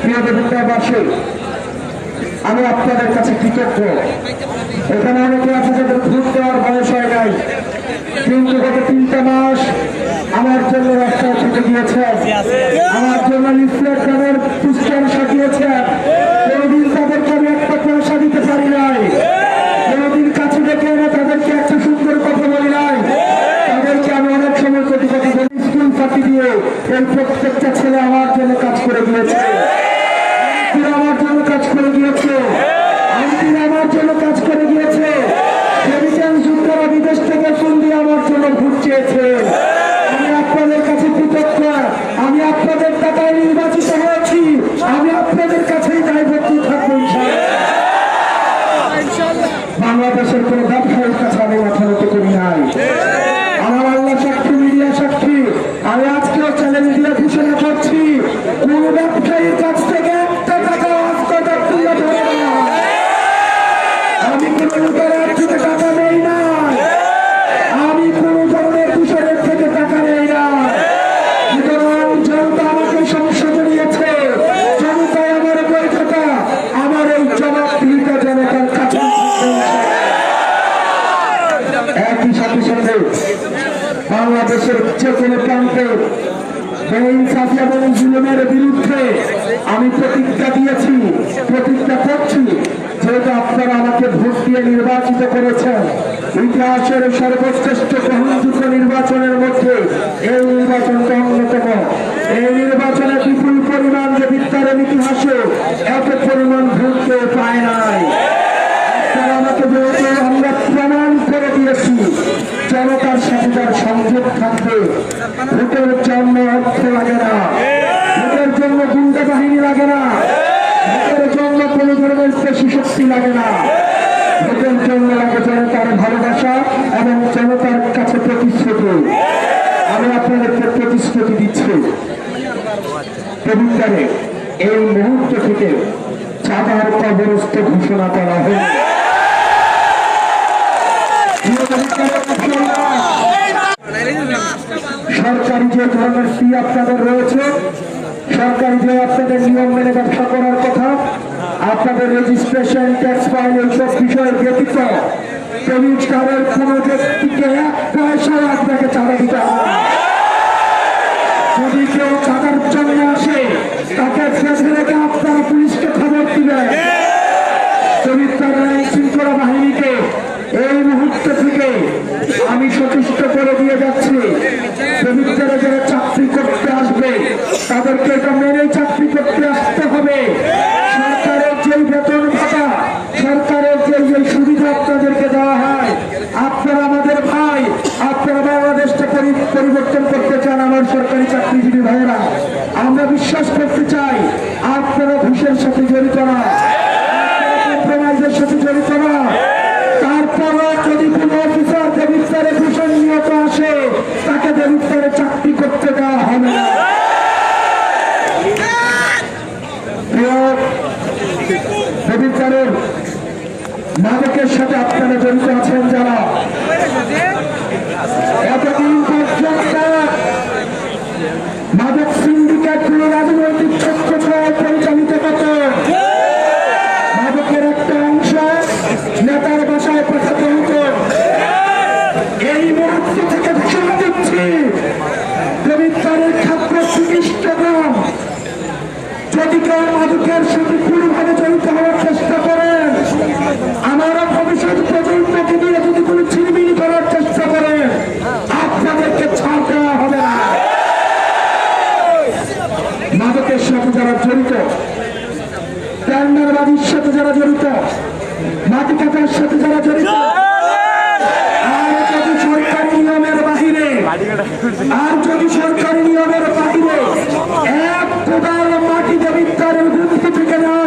প্রিয় দেবতাবাসী, আমি আপনাদের কাছে কৃতজ্ঞ। এখানে অনেকে আছে যাদের ভোট দেওয়ার বয়স হয় নাই, কিন্তু গত 3টা মাস আমার জন্য রাস্তায় থেকে গিয়েছে, আমার জন্য লিফলেট গানের পুস্তক সাজিয়েছে। কোনদিন তাদেরকে আমি একটা পয়সা দিতে পারি নাই, কোনদিন কাছে ডেকে এনে তাদেরকে একটা সুন্দর কথা বলি নাই। তাদেরকে আমি অনেক সময় প্রতিবাদী স্কুল ফাঁকি দিয়ে এই প্রত্যেকটা ছেলে আমার জন্য কাজ করে গিয়েছে, আমার জন্য কাজ করে গিয়েছে, আমার জন্য কাজ করে গিয়েছে। যুদ্ধরা বিদেশ থেকে ফোন দিয়ে আমার জন্য ভোট চেয়েছে। আমি আপনাদের কাছে কৃতজ্ঞ। আমি আপনাদের টাকায় নির্বাচিত হয়েছি, আমি আপনাদের কাছেই দায়বদ্ধ থাকবো। বাংলাদেশের কোন ব্যবসায়ীর কাছে আমি মাথা নত করি নাই। আমার আল্লাহ সাক্ষী, মিডিয়া সাক্ষী, আমি আজকেও চ্যালেঞ্জ দিয়ে ঘোষণা করছি, কোন ব্যবসায়ীর কাছ থেকে একটা টাকা তুলে ধরে না। আমি কোন লোকের থেকে টাকা নেই না, আমি কোন ধরনের তুষারের থেকে টাকা নেই না। সুতরাং জনতা আমাকে সংসদে নিয়েছে, জনতায় আমার বৈঠকা, আমার এই জবাবদিহিতা জনতার কাছে। একই সাথে সাথে বাংলাদেশের যে কোনো প্রান্তে বেইনসাফি এবং জুলুমের বিরুদ্ধে আমি প্রতিজ্ঞা দিয়েছি, প্রতিজ্ঞা করছি। যেহেতু আপনারা আমাকে ভোট দিয়ে নির্বাচিত করেছেন, ইতিহাসের সর্বশ্রেষ্ঠ গ্রহণযোগ্য নির্বাচনের মধ্যে এই নির্বাচনটা অন্যতম। এই নির্বাচনে বিপুল পরিমাণ যে বিস্তারের ইতিহাসে এত পরিমাণ ভোট কেউ পায় নাই। তারা আমাকে যেহেতু আমরা প্রমাণ করে দিয়েছি, জনতার সাথে তার সংযোগ থাকবে। ভোটের জন্য অর্থ লাগে না, ভোটের জন্য গুন্ডা বাহিনী লাগে না, ভোটের জন্য কোন ধরনের পেশি শক্তি লাগে না। ভোটের জন্য লাগে জনতার ভালোবাসা এবং জনতার কাছে প্রতিশ্রুতি। আমি আপনাদেরকে প্রতিশ্রুতি দিচ্ছি, পবিত্রে এই মুহূর্ত থেকে চাঁদার কবরস্থ ঘোষণা করা হবে। সরকারি যে ধরনের ফি আপনাদের রয়েছে, সরকারি যে আপনাদের নিয়ম মেনে ব্যবসা করার কথা, আপনাদের রেজিস্ট্রেশন, ট্যাক্স ফাইল, এইসব বিষয় ব্যতীত ক্রেডিট কার্ডের কোন ব্যক্তিকে 1 পয়সা আপনাকে চাঁদা দিতে হবে। যদি কেউ চাঁদার জন্য আসে, তাকে ফেসে রেখে আপনারা পুলিশকে খবর দিবেন। চরিত্রের শৃঙ্খলা বাহিনীকে এই মুহূর্ত থেকে আমি সচেষ্ট করে দিয়ে যাচ্ছি, পবিত্রে যারা চাকরি করতে আসবে তাদেরকে এটা মেনে চাকরি করতে আসতে হবে। সরকারের যে বেতন ভাতা, সরকারের যে সুবিধা আপনাদেরকে দেওয়া হয়, আপনারা আমাদের ভাই, আপনারা বাংলাদেশটা পরিবর্তন করতে চান। আমার সরকারি চাকরিজীবী ভাইয়েরা, আমরা বিশ্বাস করতে চাই আপনারা ঘুষের সাথে জড়িত না, কম্প্রোমাইজের সাথে জড়িত না। তারপরে যদি কোন অফিসার দেবিস্তারে ঘুষের নিয়ত আসে, তাকে দেবিস্তারে চাকরি করতে দেওয়া হবে না। দেবিস্তারের মাদকের সাথে আপনারা জড়িত আছেন যারা, এতদিন পর্যন্ত মাদক সিন্ডিকেটগুলো রাজনৈতিক চক্র পরিচালিত হত। মাদকের একটা অংশ নেতার বাসায় পাঠাতে হতো। এই মুহূর্ত থেকে ঘোষণা দিচ্ছি, দেবিদ্বারের ছাত্র চিকিৎসকগণ যদি কেউ মাদকের সাথে কোনোভাবে জড়িত হওয়ার চেষ্টা করেন, আমারা ভবিষ্যৎ প্রজন্মকে দিয়ে যদি কোনো ছিনিমিনি করার চেষ্টা করেন, আপনাদেরকে ছাড় দেওয়া হবে না। মাদকের সাথে যারা জড়িত, টেন্ডারবাজির সাথে যারা জড়িত, মাটি কাটার সাথে যারা জড়িত, আর যদি সরকারি নিয়মের বাহিরে এক কোদাল মাটি দেবিদ্বারের ভূমি থেকে নেওয়া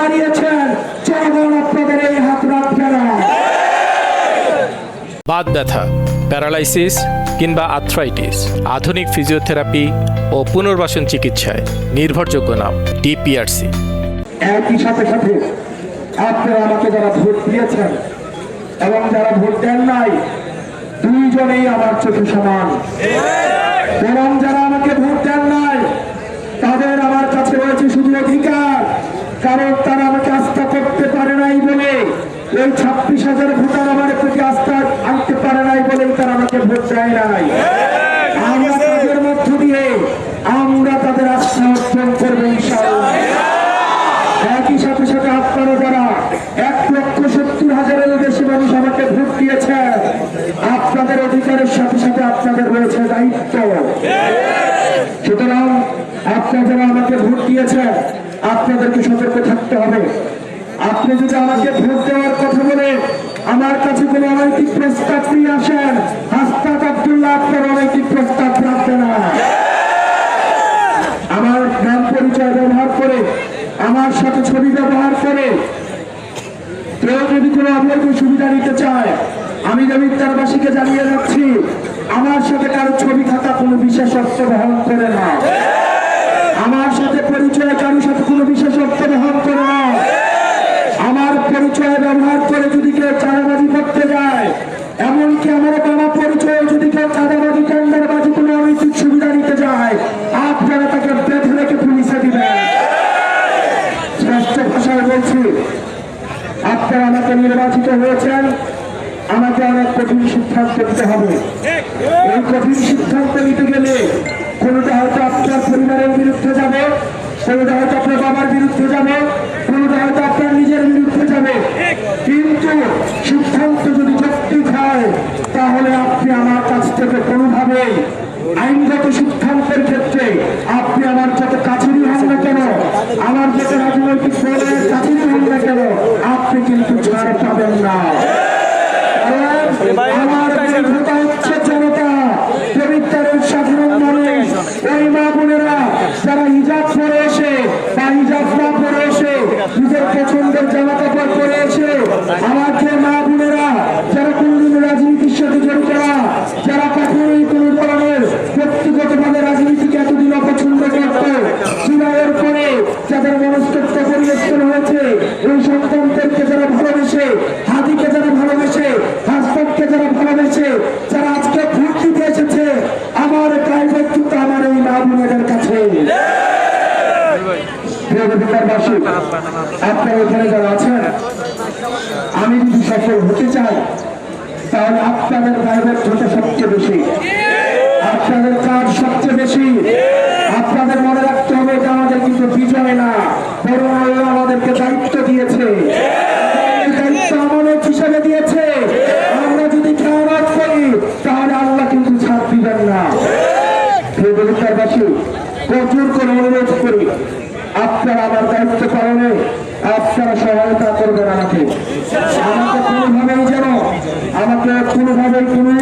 দাঁড়িয়েছেন, জনগণ আপনাদের এই হাত রাখবে না। বাত ব্যথা, প্যারালাইসিস কিংবা আর্থ্রাইটিস, আধুনিক ফিজিওথেরাপি ও পুনর্বাসন চিকিৎসায় নির্ভরযোগ্য নাম ডিপিআরসি। একই সাথে সাথে আপনারা আমাকে যারা ভোট দিয়েছেন এবং যারা ভোট দেন নাই, দুইজনেই আমার চোখে সমান। এবং যারা আমাকে ভোট দেন নাই, তাদের আমার কাছে রয়েছে শুধু অধিকার, কারণ তারা আমাকে আস্থা করতে পারে নাই বলে, এই 26,000 ভোটার আমার প্রতি আস্থা আনতে পারে নাই বলেই তারা আমাকে ভোট দেয় নাই। আমরা তাদের মধ্য দিয়ে আমরা তাদের আস্থা অর্জন করবো ইনশাআল্লাহ। একই সাথে সাথে আপনারা যারা 1,70,000-এরও বেশি মানুষ আমাকে ভোট দিয়েছে, আপনাদের অধিকারের সাথে সাথে আপনাদের রয়েছে দায়িত্ব। সুতরাং আপনারা যারা আমাকে ভোট দিয়েছেন, আপনাদেরকে সতর্ক থাকতে হবে। আপনি যদি আমাকে ভোট দেওয়ার কথা বলে আমার কাছে কোনো অনৈতিক প্রস্তাব নিয়ে আসেন, হাসনাত আব্দুল্লাহ আপনার অনৈতিক প্রস্তাব রাখবে না। আমার নাম পরিচয় ব্যবহার করে, আমার সাথে ছবি ব্যবহার করে কেউ যদি কোনো অবৈধ সুবিধা নিতে চায়, আমি জমিদারবাসীকে জানিয়ে যাচ্ছি, আমার সাথে কারো ছবি থাকা কোনো বিশেষত্ব বহন করে না। আমার সাথে পরিচয় কারোর সাথে কোনো বিশেষত্ব বহন করে না। আমার পরিচয় ব্যবহার করে যদি কেউ চাঁদাবাজি করতে যায়, এমনকি আমার বাবা পরিচয়ে যদি কেউ চাঁদাবাজি, টেন্ডারবাজি, কোনো অনৈতিক সুবিধা নিতে যায়, আপনারা তাকে বেঁধে রেখে পুলিশে দিবেন। স্পষ্ট ভাষায় বলছি, আপনারা আমাকে নির্বাচিত হয়েছেন, আমাকে অনেক কঠিন সিদ্ধান্ত নিতে হবে। এই কঠিন সিদ্ধান্ত নিতে গেলে কোনোটা হয়তো আপনার পরিবারের বিরুদ্ধে যাবে, কোনোটা হয়তো আপনার বাবার বিরুদ্ধে যাবে, কোনোটা হয়তো আপনার নিজের বিরুদ্ধে যাবে, কিন্তু সিদ্ধান্ত যদি যৌক্তিক হয়, তাহলে আপনি আমার কাছ থেকে কোনোভাবেই আইনগত সিদ্ধান্তের ক্ষেত্রে আপনি আমার যত কাছেরই হন না কেন, আমার যত রাজনৈতিক দলের কাছেরই হন না কেন, আপনি কিন্তু ছাড় পাবেন না। আমার বিরোধিতা হচ্ছে জনতা, পবিত্রের সাধারণ মানুষ, ওই মা বোনেরা যারা হিজাব পরে এসে বা হিজাব না পরে এসে নিজের পছন্দের জামা কাপড় পরে এসে, আমাকে মা বোনেরা যারা কোনদিন রাজনীতির সাথে জড়িত না, যারা কখনোই কোনো ধরনের ব্যক্তিগতভাবে রাজনীতিকে এতদিন অপছন্দ করত, চুনায়ের পরে যাদের মনস্তত্ব পরিবর্তন হয়েছে, এই সন্তানদেরকে যারা ভালোবেসে, হাতিকে যারা ভালোবেসে, হাসপাতকে যারা ভালোবেসে, যারা আজকে ভোট দিতে এসেছে, আমার প্রাইভেট জুতা আমার এই মা বোনেদের কাছে। আপনারা এখানে যারা আছেন, আমি যদি সফল হতে চাই, তাহলে আপনাদের প্রাইভেট জুতা সবচেয়ে বেশি, আপনাদের কাজ সবচেয়ে বেশি। আপনাদের মনে রাখতে হবে, এটা আমাদের কিন্তু বিজয় না, বরং আল্লাহ আমাদেরকে দায়িত্ব দিয়েছে, দায়িত্ব আমানত হিসাবে দিয়েছে। আমরা যদি খেয়ানত করি, তাহলে আল্লাহ কিন্তু ছাড় দিবেন না। প্রতিবাসী প্রচুর করে অনুরোধ করি, আপনারা আমার দায়িত্ব পালনে আপনারা সহায়তা করবেন। আমাকে কোনোভাবেই যেন কোনোভাবেই কোনো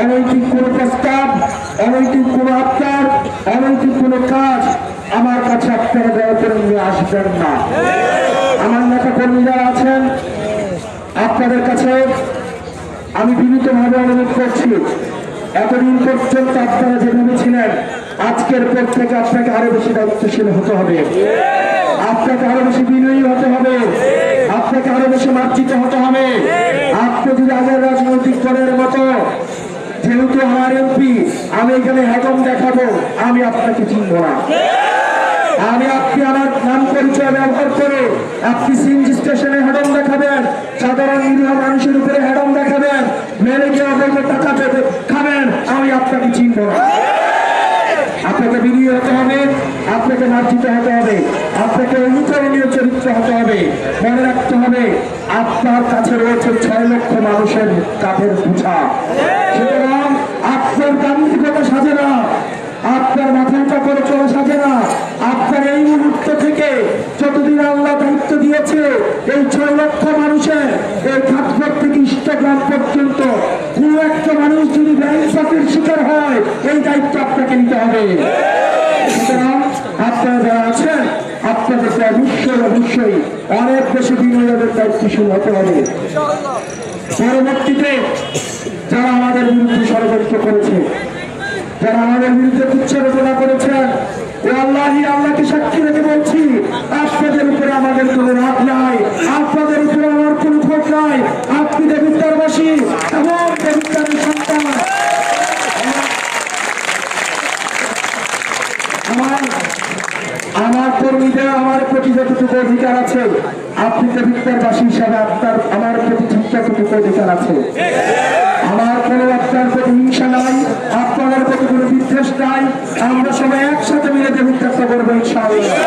অনৈতিক কোনো প্রস্তাব, অনৈতিক কোনো আবদার, অনৈতিক কোনো কাজ আমার কাছে আপনারা দয়া করে নিয়ে আসবেন না। আমার নেতা কর্মী যারা আছেন, আপনাদের কাছে আমি বিনীতভাবে অনুরোধ করছি, এতদিন পর্যন্ত আপনারা যেভাবে ছিলেন, আজকের পর থেকে আপনাকে আরো বেশি দায়িত্বশীল হতে হবে, আপনাকে আরো বেশি বিনয়ী হতে হবে, আপনাকে আরো বেশি মার্জিত হতে হবে। আপনি যদি আগের রাজনৈতিক দলের মতো, যেহেতু আমার এমপি, আমি এখানে হেডম দেখাবো, আমি আপনাকে চিনব না। আপনি আমার নাম পরিচয় ব্যবহার করে আপনি সিএনজি স্টেশনে হেডম দেখাবেন, সাধারণ নিরীহ মানুষের উপরে হেডম দেখাবেন, মেরে গিয়ে আপনাকে টাকা পেতে খাবেন, আমি আপনাকে চিনব না। আপনাকে বিনয়ী হতে হবে, আপনাকে মার্জিত হতে হবে, আপনাকে অনুকরণীয় চরিত্র হতে হবে। মনে রাখতে হবে, আপনার কাছে রয়েছে 6 লক্ষ মানুষের কাঠের বোঝা। সুতরাং আপনার গান্ধীগতা সাজে না, আপনার মাথাটা করে চলে সাজে না। আপনার এই মুহূর্ত থেকে যতদিন আল্লাহ দায়িত্ব দিয়েছে, এই 6 লক্ষ মানুষের এই ঘাটঘর থেকে ইষ্টগ্রাম পর্যন্ত কোন একটা মানুষ যদি ব্যাংক চাকরির শিকার হয়, এই দায়িত্ব আপনাকে নিতে হবে। সুতরাং আপনারা যারা আছেন, আপনাদেরকে অবশ্যই অনেক বেশি বিনিয়োগের দায়িত্বশীল হতে হবে। পরবর্তীতে যারা আমাদের বিরুদ্ধে ষড়যন্ত্র করেছে, যারা আমাদের বিরুদ্ধে তুচ্ছ রচনা করেছেন, ও আল্লাহি আল্লাহকে সাক্ষী রেখে বলছি, আপনাদের উপরে আমাদের কোনো রাগ নাই, আপনাদের উপরে আমার কোনো ক্ষোভ নাই। আপনি দেবিদ্বারবাসী এবং দেবিদ্বারের সন্তান। আমার কর্মীদের আমার প্রতি যতটুকু অধিকার আছে, আপনি দেবিদ্বারবাসী হিসাবে আমার প্রতি ঠিক ততটুকু অধিকার আছে। আমার কোনো আপনার প্রতি হিংসা নাই, আপনাদের প্রতি কোনো বিদ্বেষ নাই। আমরা সবাই একসাথে মিলে দেবিদ্বারটা করবো ইনশাআল্লাহ।